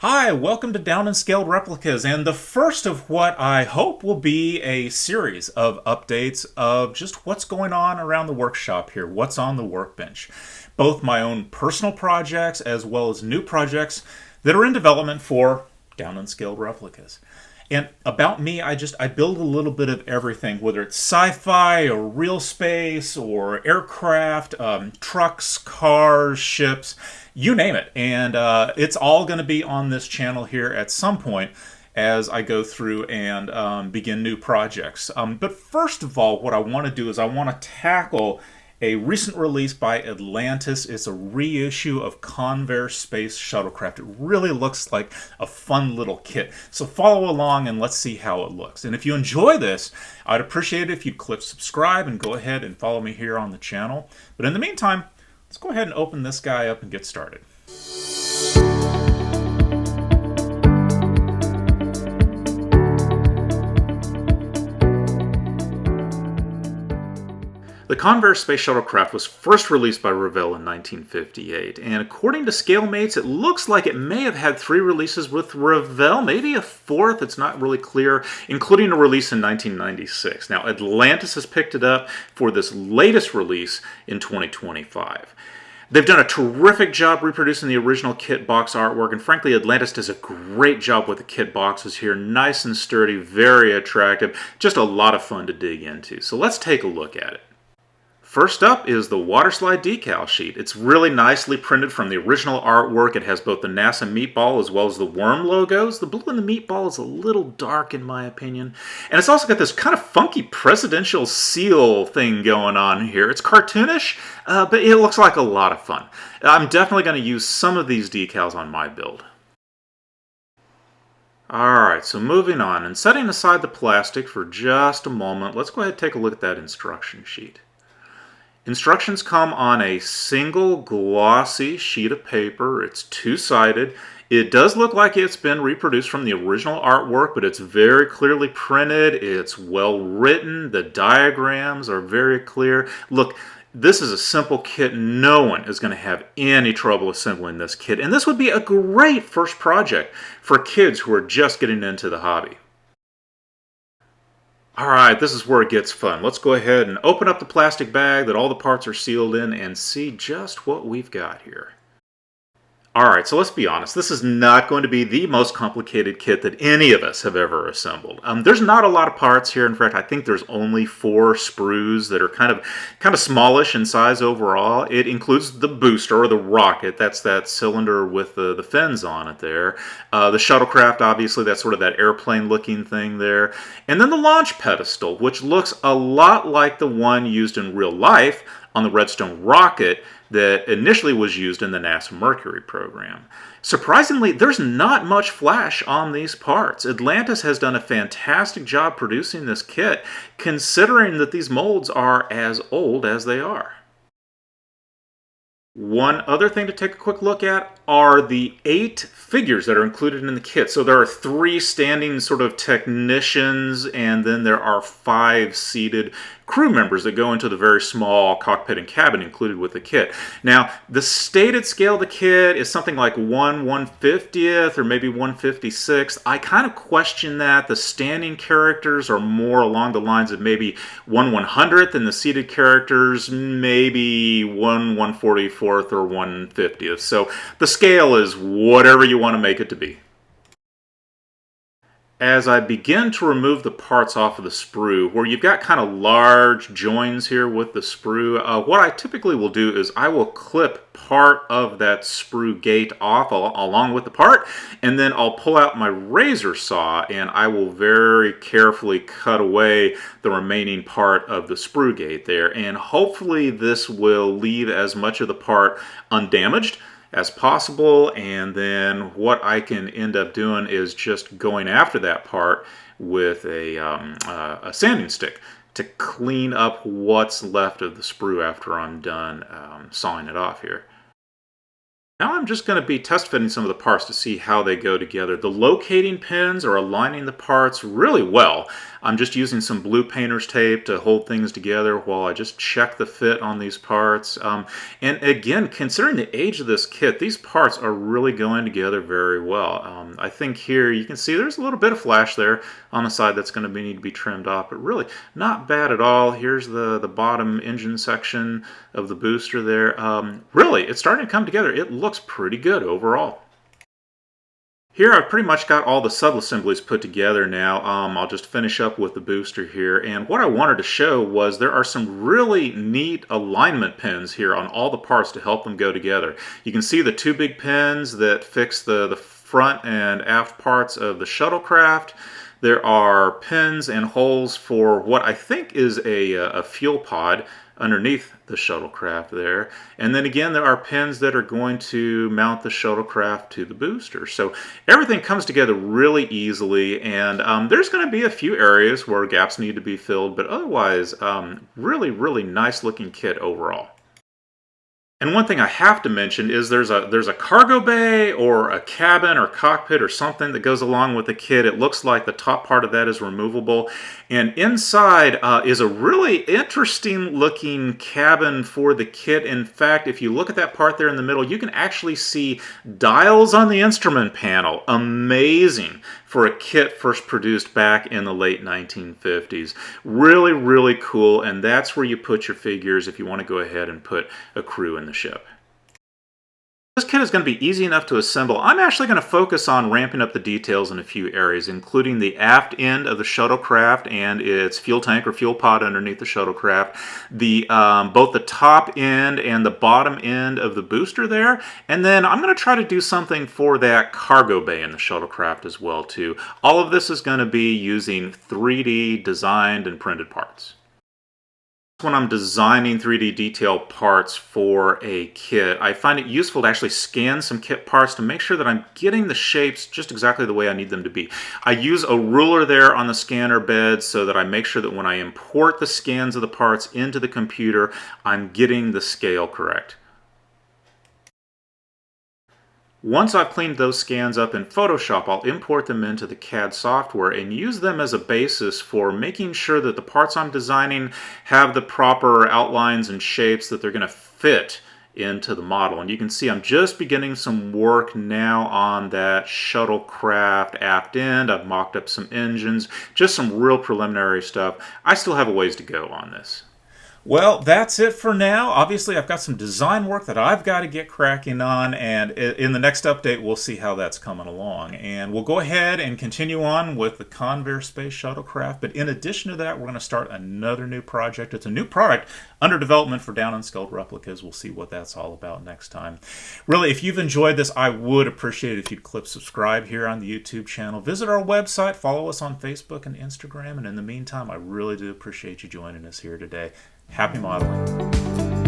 Hi, welcome to Down and Scaled Replicas, and the first of what I hope will be a series of updates of just what's going on around the workshop here, what's on the workbench. Both my own personal projects as well as new projects that are in development for Down and Scaled Replicas. And about me, I build a little bit of everything, whether it's sci-fi or real space or aircraft, trucks, cars, ships, you name it. And it's all going to be on this channel here at some point as I go through and begin new projects. But first of all, what I want to do is I want to tackle a recent release by Atlantis. It's a reissue of Convair Space Shuttlecraft. It really looks like a fun little kit. So follow along and let's see how it looks. And if you enjoy this, I'd appreciate it if you'd click subscribe and go ahead and follow me here on the channel. But in the meantime, let's go ahead and open this guy up and get started. The Convair Space Shuttlecraft was first released by Revell in 1958, and according to Scalemates, it looks like it may have had 3 releases with Revell, maybe a 4th, it's not really clear, including a release in 1996. Now, Atlantis has picked it up for this latest release in 2025. They've done a terrific job reproducing the original kit box artwork, and frankly, Atlantis does a great job with the kit boxes here. Nice and sturdy, very attractive, just a lot of fun to dig into. So let's take a look at it. First up is the waterslide decal sheet. It's really nicely printed from the original artwork. It has both the NASA meatball as well as the worm logos. The blue in the meatball is a little dark in my opinion. And it's also got this kind of funky presidential seal thing going on here. It's cartoonish, but it looks like a lot of fun. I'm definitely going to use some of these decals on my build. Alright, so moving on and setting aside the plastic for just a moment, let's go ahead and take a look at that instruction sheet. Instructions come on a single glossy sheet of paper. It's two-sided. It does look like it's been reproduced from the original artwork, but it's very clearly printed. It's well written. The diagrams are very clear. Look, this is a simple kit. No one is going to have any trouble assembling this kit, and this would be a great first project for kids who are just getting into the hobby. Alright, this is where it gets fun. Let's go ahead and open up the plastic bag that all the parts are sealed in and see just what we've got here. Alright, so let's be honest, this is not going to be the most complicated kit that any of us have ever assembled. There's not a lot of parts here. In fact, I think there's only 4 sprues that are kind of smallish in size overall. It includes the booster, or the rocket. That's that cylinder with the fins on it there. The shuttlecraft, obviously, that's sort of that airplane-looking thing there. And then the launch pedestal, which looks a lot like the one used in real life on the Redstone rocket that initially was used in the NASA Mercury program. Surprisingly, there's not much flash on these parts. Atlantis has done a fantastic job producing this kit, considering that these molds are as old as they are. One other thing to take a quick look at are the 8 figures that are included in the kit. So there are 3 standing sort of technicians, and then there are 5 seated crew members that go into the very small cockpit and cabin included with the kit. Now, the stated scale of the kit is something like 1/150th or maybe 1/56th. I kind of question that. The standing characters are more along the lines of maybe 1/100th, and the seated characters maybe 1/144th or 1/50th. So the scale is whatever you want to make it to be. As I begin to remove the parts off of the sprue, where you've got kind of large joins here with the sprue, what I typically will do is I will clip part of that sprue gate off along with the part, and then I'll pull out my razor saw and I will very carefully cut away the remaining part of the sprue gate there, and hopefully this will leave as much of the part undamaged as possible. And then what I can end up doing is just going after that part with a sanding stick to clean up what's left of the sprue after I'm done sawing it off here. Now I'm just going to be test fitting some of the parts to see how they go together. The locating pins are aligning the parts really well. I'm just using some blue painter's tape to hold things together while I just check the fit on these parts. And again, considering the age of this kit, these parts are really going together very well. I think here you can see there's a little bit of flash there on the side that's going to need to be trimmed off, but really not bad at all. Here's the bottom engine section of the booster there. Really, it's starting to come together. It looks pretty good overall. Here I've pretty much got all the sub-assemblies put together now. I'll just finish up with the booster here. And what I wanted to show was there are some really neat alignment pins here on all the parts to help them go together. You can see the two big pins that fix the front and aft parts of the shuttlecraft. There are pins and holes for what I think is a fuel pod underneath the shuttlecraft there. And then again, there are pins that are going to mount the shuttlecraft to the booster. So everything comes together really easily, and there's going to be a few areas where gaps need to be filled, but otherwise, really, really nice looking kit overall. And one thing I have to mention is there's a cargo bay or a cabin or cockpit or something that goes along with the kit. It looks like the top part of that is removable. And inside is a really interesting looking cabin for the kit. In fact, if you look at that part there in the middle, you can actually see dials on the instrument panel. Amazing for a kit first produced back in the late 1950s. Really, really cool. And that's where you put your figures if you want to go ahead and put a crew in the ship. This kit is going to be easy enough to assemble. I'm actually going to focus on ramping up the details in a few areas, including the aft end of the shuttlecraft and its fuel tank or fuel pod underneath the shuttlecraft, both the top end and the bottom end of the booster there, and then I'm going to try to do something for that cargo bay in the shuttlecraft as well too. All of this is going to be using 3D designed and printed parts. When I'm designing 3D detail parts for a kit, I find it useful to actually scan some kit parts to make sure that I'm getting the shapes just exactly the way I need them to be. I use a ruler there on the scanner bed so that I make sure that when I import the scans of the parts into the computer, I'm getting the scale correct. Once I've cleaned those scans up in Photoshop, I'll import them into the CAD software and use them as a basis for making sure that the parts I'm designing have the proper outlines and shapes that they're going to fit into the model. And you can see I'm just beginning some work now on that shuttlecraft aft end. I've mocked up some engines, just some real preliminary stuff. I still have a ways to go on this. Well, that's it for now. Obviously, I've got some design work that I've got to get cracking on, and in the next update, we'll see how that's coming along. And we'll go ahead and continue on with the Convair Space Shuttlecraft, but in addition to that, we're going to start another new project. It's a new product under development for down-and-scaled replicas. We'll see what that's all about next time. Really, if you've enjoyed this, I would appreciate it if you'd click subscribe here on the YouTube channel. Visit our website, follow us on Facebook and Instagram, and in the meantime, I really do appreciate you joining us here today. Happy modeling.